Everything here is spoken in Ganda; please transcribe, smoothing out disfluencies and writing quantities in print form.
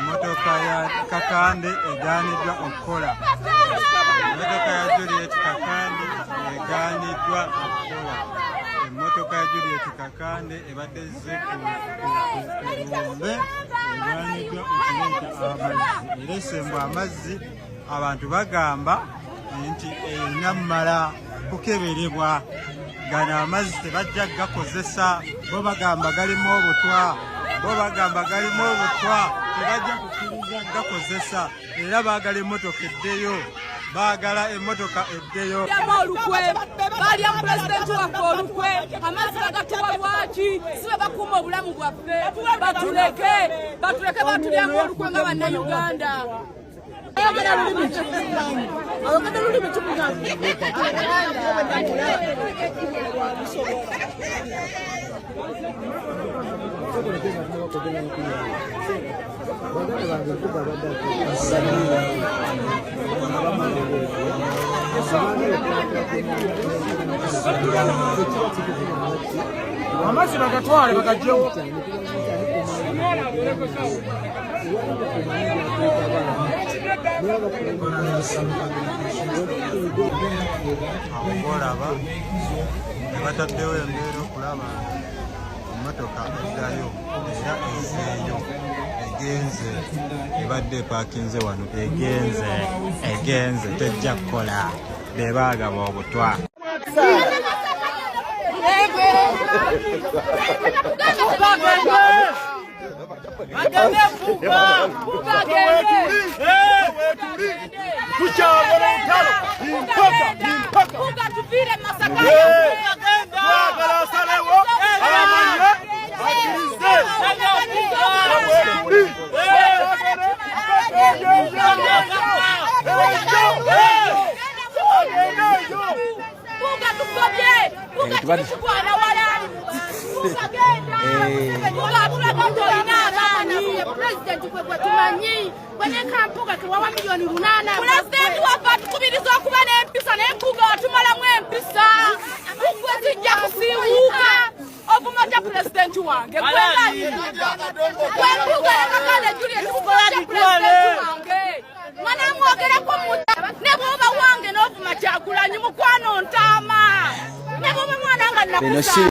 emmotoka ya Kakande egaaniddwa okukola. Emmotoka ya Juliet Kakande egaaniddwa okukola. Emmotoka ya Juliet Kakande ebadde ezze ku lumbe egaaniddwa okuleeta amazzi. Era essembwa amazzi abantu bagamba nti erina mmala kukeberebwa. Gano amazzi tebajja gakozesa, bo bagamba galimu obutwa, tebajja kukkiriza gakozesa. Era baagala emmotoka eddeyo, baagala emmotoka eddeyo. Balya mu pulezidenti waffe olukwe, amazzi bagatuwa lwaki? Si be bakuuma obulamu bwaffe, batuleke batulyamu olukwe nga bannayuganda. Amazzi bagatwale bagagyewo. Olaba ne bataddewo embeera okulaba emmotoka eddayo era ezeeyo egenze ebadde epaakinze wano egenze tejja kukola bebaagaba obutwa. President kwegwe tumanyi kweneka mpuga tuwawa milioni 8. President waffe atukubiriza okuba n'empisa n'empuga watumalamu empisa. Gwe zijja kusiiwuuka ovuma tya president wange gwempuga yakakale Juliet kukola tya president wange mwana mwogerako muta ne bwoba wange n'ovuma Kyagulanyi mukwano ntaama ne bwoba mwana nga nakusa